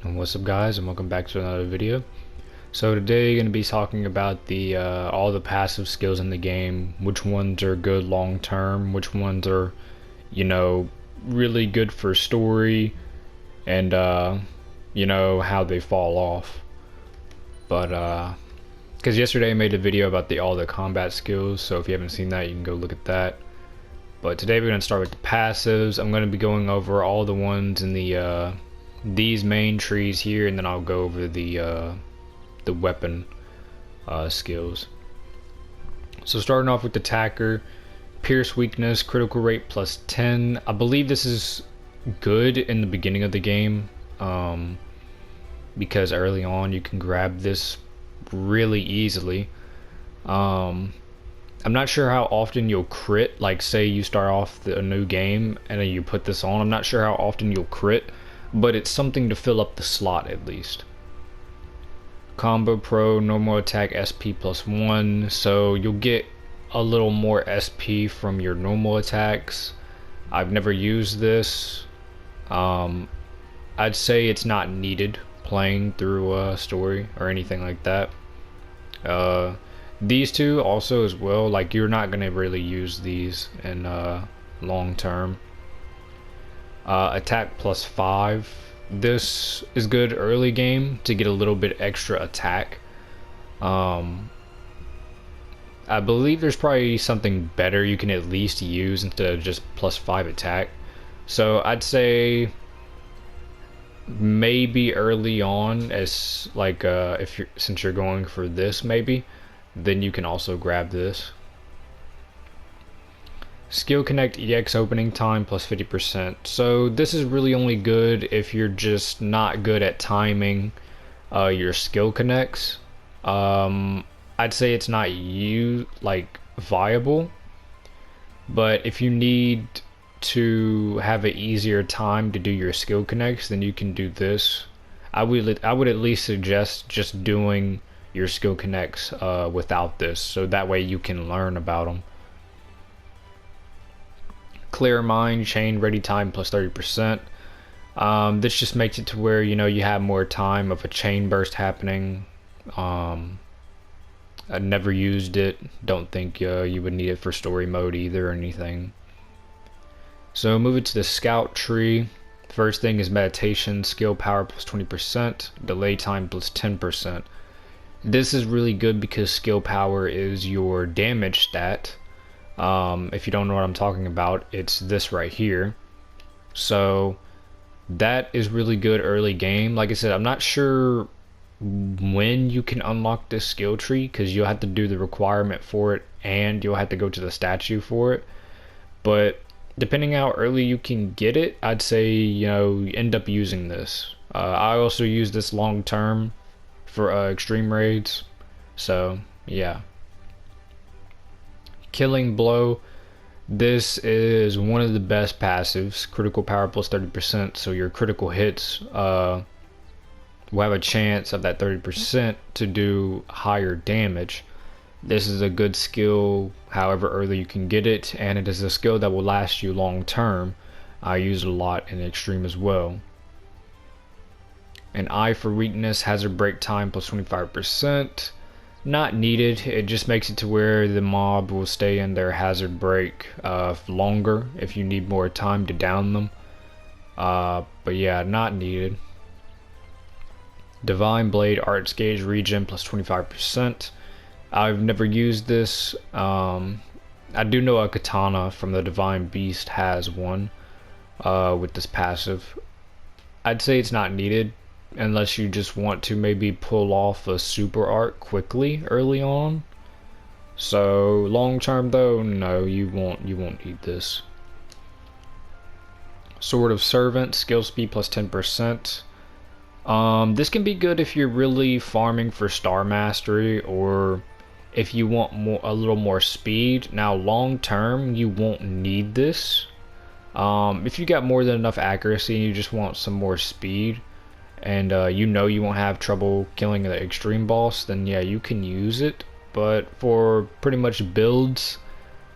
And what's up, guys, and welcome back to another video. So today I'm going to be talking about the all the passive skills in the game, which ones are good long term, which ones are, really good for story, and how they fall off. But because yesterday I made a video about all the combat skills, so if you haven't seen that, you can go look at that. But today we're going to start with the passives. I'm going to be going over all the ones in the these main trees here, and then I'll go over the weapon skills. So starting off with the attacker, pierce weakness, critical rate plus 10. I believe this is good in the beginning of the game, because early on you can grab this really easily. I'm not sure how often you'll crit, like say you start off a new game and then you put this on. I'm not sure how often you'll crit, but it's something to fill up the slot at least. Combo Pro, normal attack SP plus 1, so you'll get a little more SP from your normal attacks. I've never used this. I'd say it's not needed playing through a story or anything like that. These two also as well, like you're not gonna really use these in long term. Attack plus 5. This is good early game to get a little bit extra attack. I believe there's probably something better you can at least use instead of just plus 5 attack. So I'd say maybe early on, as like since you're going for this, maybe then you can also grab this. Skill Connect EX opening time plus 50%. So this is really only good if you're just not good at timing your skill connects. I'd say it's not viable, but if you need to have an easier time to do your skill connects, then you can do this. I would at least suggest just doing your skill connects without this, so that way you can learn about them. Clear Mind, chain ready time plus 30%. This just makes it to where you have more time of a chain burst happening. I never used it. Don't think you would need it for story mode either or anything. So moving to the scout tree. First thing is meditation, skill power plus 20%, delay time plus 10%. This is really good because skill power is your damage stat. If you don't know what I'm talking about, it's this right here. So that is really good early game. Like I said, I'm not sure when you can unlock this skill tree because you'll have to do the requirement for it and you'll have to go to the statue for it. But depending how early you can get it, I'd say you end up using this. I also use this long term for extreme raids. So yeah. Killing Blow. This is one of the best passives. Critical power plus 30%, so your critical hits will have a chance of that 30% to do higher damage. This is a good skill however early you can get it, and it is a skill that will last you long term. I use it a lot in extreme as well. An Eye for weakness, hazard break time plus 25%. Not needed. It just makes it to where the mob will stay in their hazard break longer if you need more time to down them. But yeah, not needed. Divine Blade Arts Gauge regen plus 25%. I've never used this. I do know a katana from the Divine Beast has one with this passive. I'd say it's not needed unless you just want to maybe pull off a super art quickly early on. So long term though, no, you won't need this. Sword of Servant, skill speed plus 10%. This can be good if you're really farming for star mastery or if you want a little more speed. Now long term you won't need this. If you got more than enough accuracy and you just want some more speed, and you won't have trouble killing the extreme boss, then yeah, you can use it. But for pretty much builds,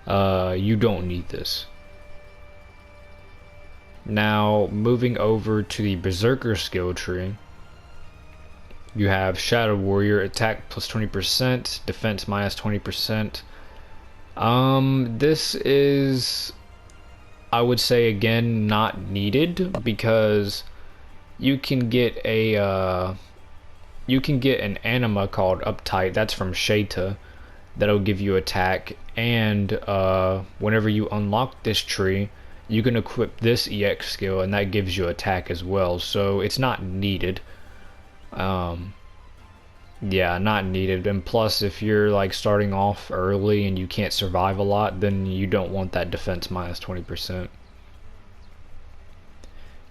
you don't need this. Now, moving over to the Berserker skill tree, you have Shadow Warrior, attack plus 20%, defense minus 20%. This is, I would say again, not needed because you can get an anima called Uptight. That's from Sheta. That'll give you attack, and whenever you unlock this tree, you can equip this EX skill, and that gives you attack as well. So it's not needed. Yeah, not needed. And plus, if you're like starting off early and you can't survive a lot, then you don't want that defense minus 20%.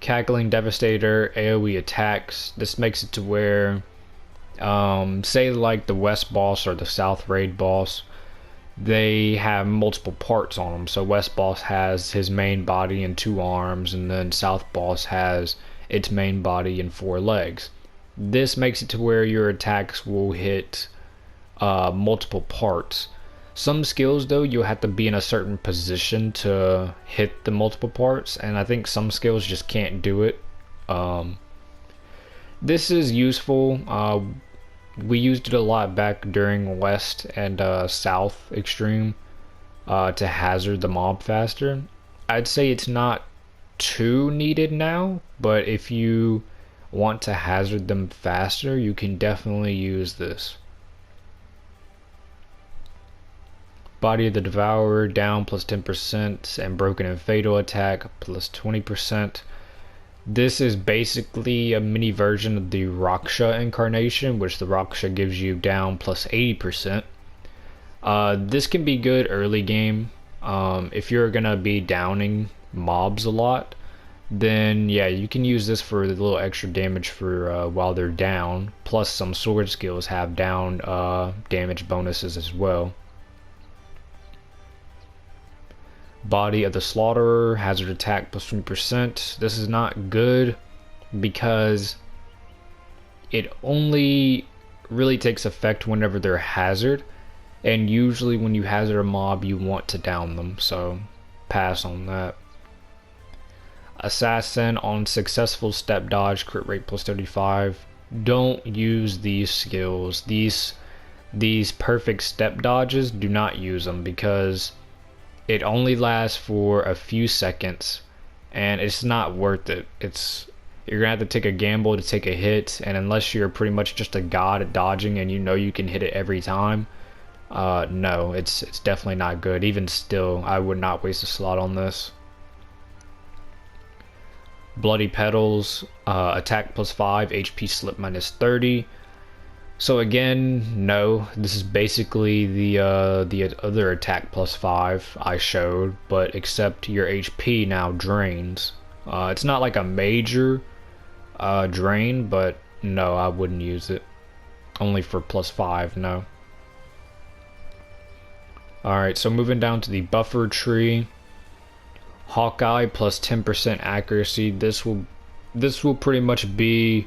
Cackling Devastator, AoE attacks. This makes it to where, say like the West boss or the South raid boss, they have multiple parts on them. So West boss has his main body and 2 arms, and then South boss has its main body and 4 legs. This makes it to where your attacks will hit multiple parts. Some skills though, you'll have to be in a certain position to hit the multiple parts, and I think some skills just can't do it. This is useful. We used it a lot back during West and South Extreme to hazard the mob faster. I'd say it's not too needed now, but if you want to hazard them faster, you can definitely use this. Body of the Devourer down plus 10%, and Broken and Fatal attack plus 20%. This is basically a mini version of the Raksha incarnation, which the Raksha gives you down plus 80%. This can be good early game. If you're gonna be downing mobs a lot, then yeah, you can use this for a little extra damage for while they're down. Plus some sword skills have down damage bonuses as well. Body of the Slaughterer, hazard attack plus 20%. This is not good because it only really takes effect whenever they're hazard, and usually when you hazard a mob you want to down them, so pass on that. Assassin on successful step dodge, crit rate plus 35. Don't use these skills. These perfect step dodges, do not use them because it only lasts for a few seconds and it's not worth it. You're gonna have to take a gamble to take a hit, and unless you're pretty much just a god at dodging and you know you can hit it every time, no, it's definitely not good. Even still, I would not waste a slot on this. Bloody Petals, attack plus 5, HP slip minus 30. So again, no, this is basically the other attack plus 5 I showed, but except your HP now drains. It's not like a major drain, but no, I wouldn't use it. Only for plus 5, no. Alright, so moving down to the Buffer tree. Hawkeye plus 10% accuracy. This will pretty much be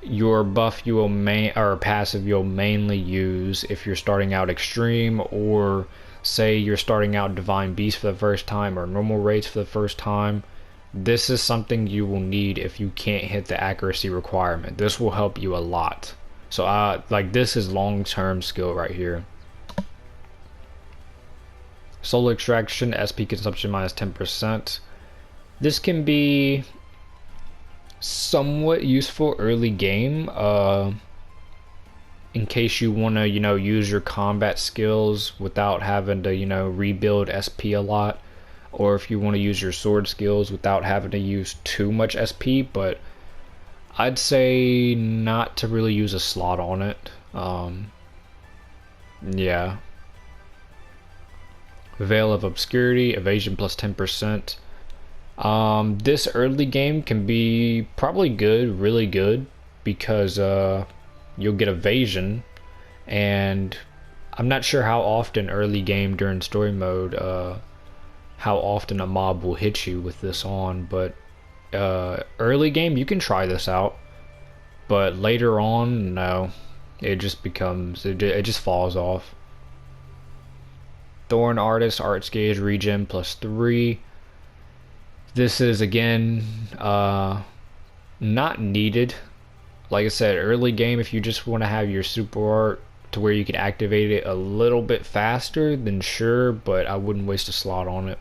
your buff you will passive you'll mainly use if you're starting out extreme, or say you're starting out Divine Beast for the first time or normal raids for the first time. This is something you will need if you can't hit the accuracy requirement. This will help you a lot. So like this is long-term skill right here. Soul Extraction, SP consumption minus 10%. This can be somewhat useful early game in case you want to use your combat skills without having to rebuild SP a lot, or if you want to use your sword skills without having to use too much SP, but I'd say not to really use a slot on it. Yeah. Veil of Obscurity, evasion plus 10%. This early game can be probably good, really good, because you'll get evasion, and I'm not sure how often early game during story mode, how often a mob will hit you with this on, but early game you can try this out, but later on, no, it just falls off. Thorn Artist, Arts Gauge regen plus 3. This is again not needed. Like I said, early game, if you just want to have your super art to where you can activate it a little bit faster, then sure, but I wouldn't waste a slot on it.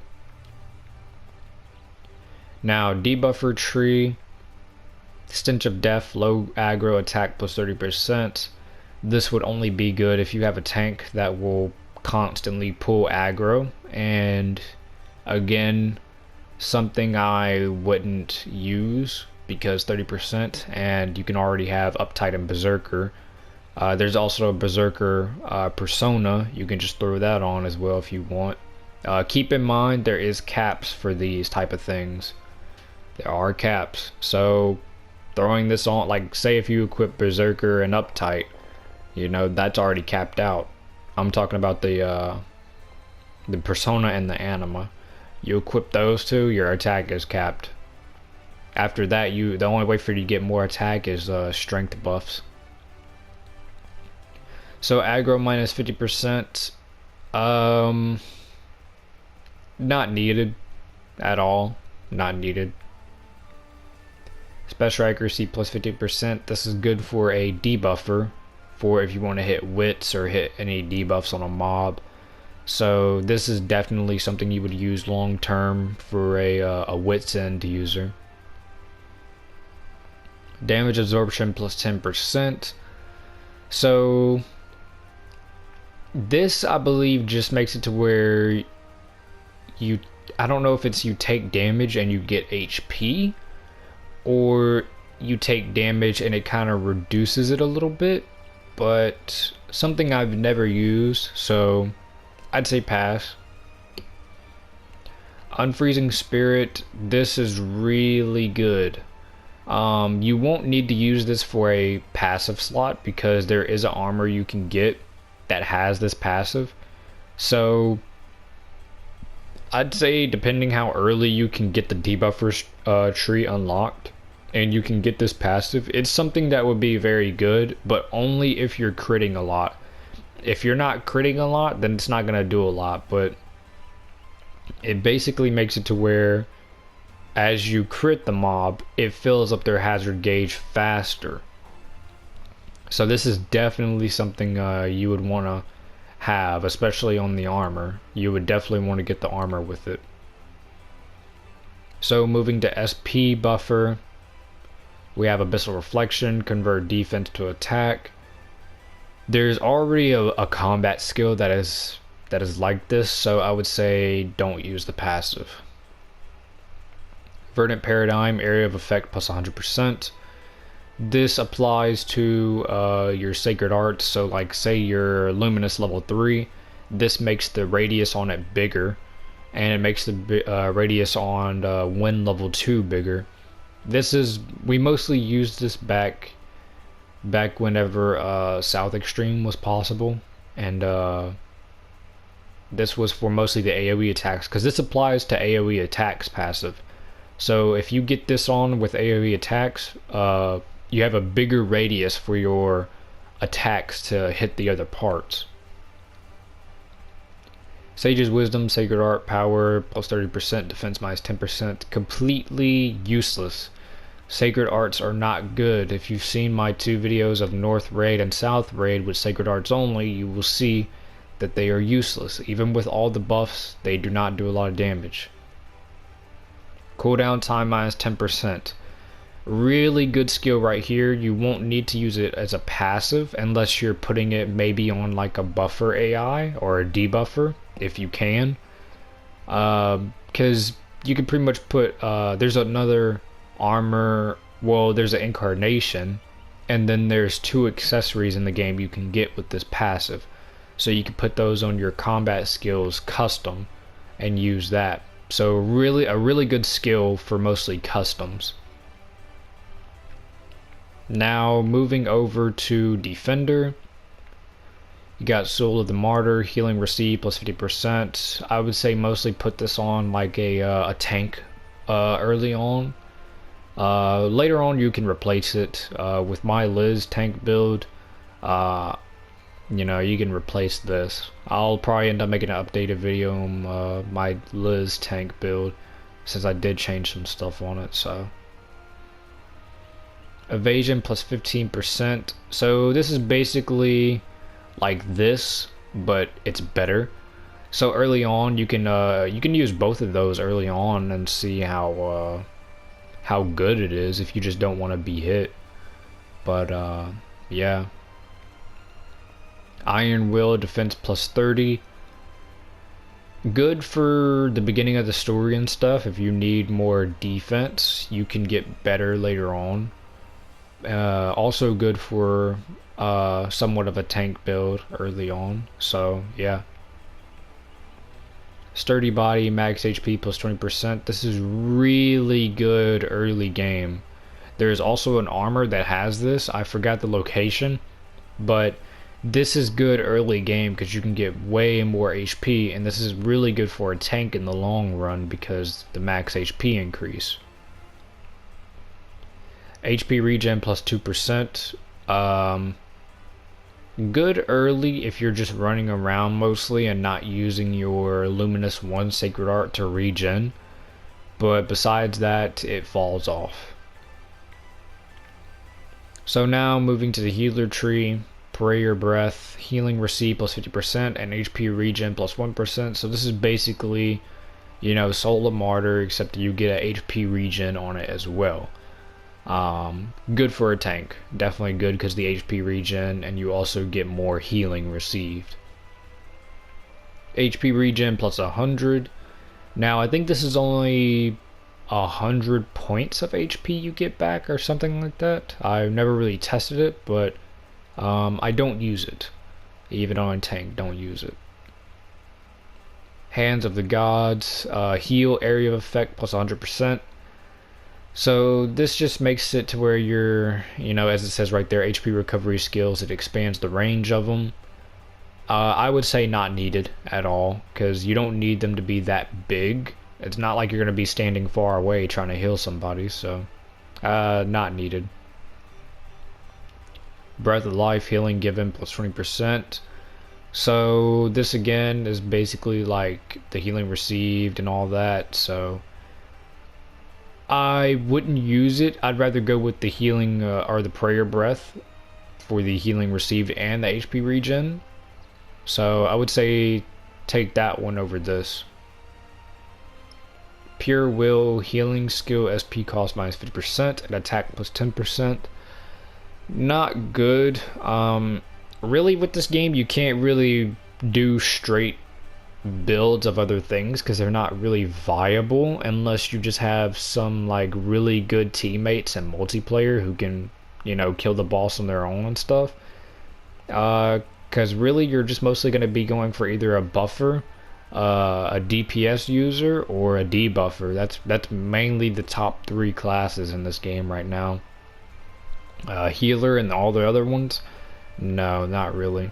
Now, Debuffer tree, Stench of Death, low aggro attack plus 30%. This would only be good if you have a tank that will constantly pull aggro, and again, something I wouldn't use because 30%, and you can already have Uptight and Berserker. There's also a Berserker persona. You can just throw that on as well if you want. Keep in mind there is caps for these type of things. There are caps, so throwing this on, like say if you equip Berserker and Uptight, you know that's already capped out. I'm talking about the persona and the anima. You equip those two, your attack is capped. After that, the only way for you to get more attack is strength buffs. So aggro minus 50%, not needed at all. Not needed. Special accuracy plus 50%. This is good for a debuffer, for if you want to hit wits or hit any debuffs on a mob. So this is definitely something you would use long term for a wits end user. Damage absorption plus 10%. So this, I believe, just makes it to where you, I don't know if it's you take damage and you get HP, or you take damage and it kind of reduces it a little bit, but something I've never used, so I'd say pass. Unfreezing Spirit, this is really good. You won't need to use this for a passive slot because there is an armor you can get that has this passive. So I'd say depending how early you can get the debuffer tree unlocked and you can get this passive, it's something that would be very good, but only if you're critting a lot. If you're not critting a lot, then it's not gonna do a lot, but it basically makes it to where as you crit the mob, it fills up their hazard gauge faster. So this is definitely something you would want to have, especially on the armor. You would definitely want to get the armor with it. So moving to SP buffer, we have Abyssal Reflection, convert defense to attack. There's already a combat skill that is like this, so I would say don't use the passive. Verdant Paradigm, area of effect plus 100%. This applies to your sacred arts, so like say your luminous level 3, this makes the radius on it bigger, and it makes the radius on wind level 2 bigger. We mostly used this back whenever South Extreme was possible, and this was for mostly the AoE attacks, because this applies to AoE attacks passive. So if you get this on with AoE attacks, you have a bigger radius for your attacks to hit the other parts. Sage's Wisdom, Sacred Art, Power, plus 30%, Defense minus 10%, completely useless. Sacred Arts are not good. If you've seen my 2 videos of North Raid and South Raid with Sacred Arts only, you will see that they are useless. Even with all the buffs, they do not do a lot of damage. Cooldown time minus 10%. Really good skill right here. You won't need to use it as a passive unless you're putting it maybe on like a buffer AI or a debuffer, if you can. Because you can pretty much put, there's another armor, well, there's an incarnation, and then there's 2 accessories in the game you can get with this passive. So you can put those on your combat skills custom and use that. So really, a really good skill for mostly customs. Now moving over to Defender, you got Soul of the Martyr, healing received plus 50%. I would say mostly put this on like a tank early on. Later on you can replace it with my Liz tank build. You know, you can replace this. I'll probably end up making an updated video on my Liz tank build, since I did change some stuff on it. So evasion plus 15%. So this is basically like this, but it's better. So early on, you can use both of those early on and see how good it is if you just don't want to be hit. But yeah. Iron Will defense plus 30. Good for the beginning of the story and stuff. If you need more defense, you can get better later on. Also good for somewhat of a tank build early on. So yeah. Sturdy body, max HP plus 20%. This is really good early game. There's also an armor that has this. I forgot the location, but this is good early game because you can get way more HP, and this is really good for a tank in the long run because the max HP increase. HP regen plus 2%. Good early if you're just running around mostly and not using your Luminous 1 Sacred Art to regen, but besides that, it falls off. So now moving to the healer tree, prayer breath, healing received plus 50%, and HP regen plus 1%. So this is basically, you know, Soul of Martyr, except you get a HP regen on it as well. Good for a tank, definitely good because the HP regen, and you also get more healing received. HP regen plus 100. Now I think this is only 100 points of HP you get back or something like that. I've never really tested it, but I don't use it. Even on a tank, don't use it. Hands of the Gods, heal area of effect plus 100%. So this just makes it to where you're, you know, as it says right there, HP recovery skills, it expands the range of them. I would say not needed at all, because you don't need them to be that big. It's not like you're going to be standing far away trying to heal somebody, so not needed. Breath of Life, healing given plus 20%. So this again is basically like the healing received and all that, so I wouldn't use it. I'd rather go with the healing or the prayer breath for the healing received and the HP regen. So I would say take that one over this. Pure Will, healing skill, SP cost minus 50%, and attack plus 10%. Not good. Really with this game you can't really do straight builds of other things because they're not really viable unless you just have some like really good teammates and multiplayer who can, you know, kill the boss on their own and stuff. Because really you're just mostly going to be going for either a buffer, a DPS user, or a debuffer. That's mainly the top 3 classes in this game right now. Healer and all the other ones, no, not really.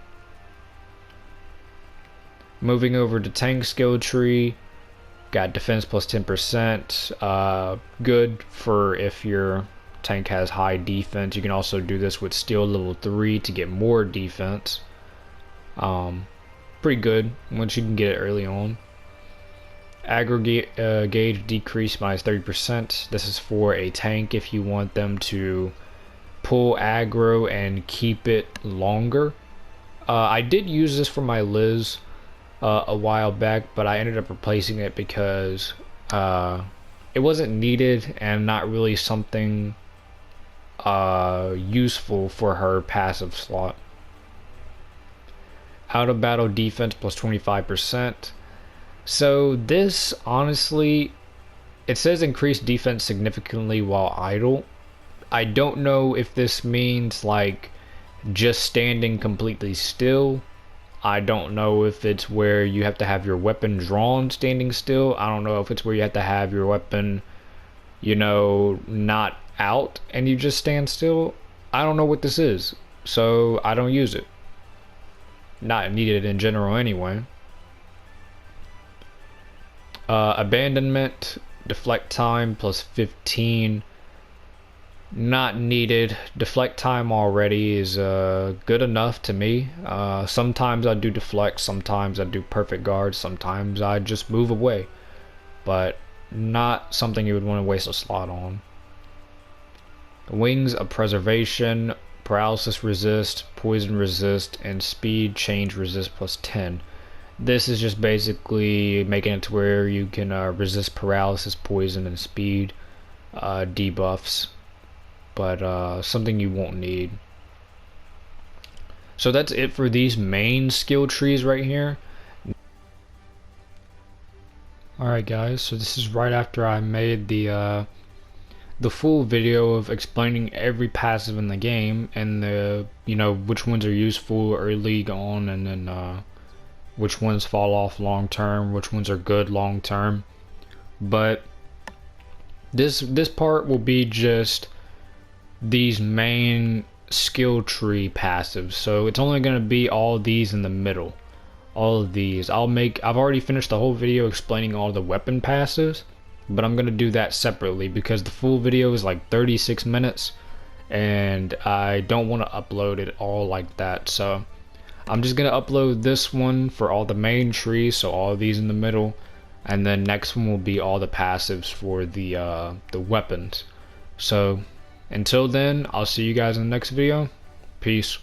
Moving over to tank skill tree, got defense plus 10%. Good for if your tank has high defense. You can also do this with steel level 3 to get more defense. Pretty good once you can get it early on. Aggregate gauge decrease minus 30%. This is for a tank if you want them to pull aggro and keep it longer. I did use this for my Liz a while back, but I ended up replacing it because it wasn't needed and not really something useful for her passive slot. Out of battle defense plus 25%. So this, honestly, it says increase defense significantly while idle. I don't know if this means like just standing completely still. I don't know if it's where you have to have your weapon drawn standing still. I don't know if it's where you have to have your weapon, you know, not out and you just stand still. I don't know what this is, so I don't use it. Not needed in general anyway. Abandonment, deflect time plus 15. Not needed. Deflect time already is good enough to me. Sometimes I do deflect, sometimes I do perfect guard, sometimes I just move away. But not something you would want to waste a slot on. Wings of Preservation, Paralysis resist, Poison resist, and Speed Change resist plus 10. This is just basically making it to where you can resist Paralysis, Poison, and Speed debuffs, but something you won't need. So that's it for these main skill trees right here. Alright guys, so this is right after I made the full video of explaining every passive in the game and the which ones are useful early on, and then which ones fall off long term, which ones are good long term. But this part will be just these main skill tree passives, so it's only going to be all these in the middle. All of these I've already finished the whole video explaining all the weapon passives, but I'm gonna do that separately because the full video is like 36 minutes and I don't want to upload it all like that. So I'm just gonna upload this one for all the main trees, so all of these in the middle, and then next one will be all the passives for the weapons. So until then, I'll see you guys in the next video. Peace.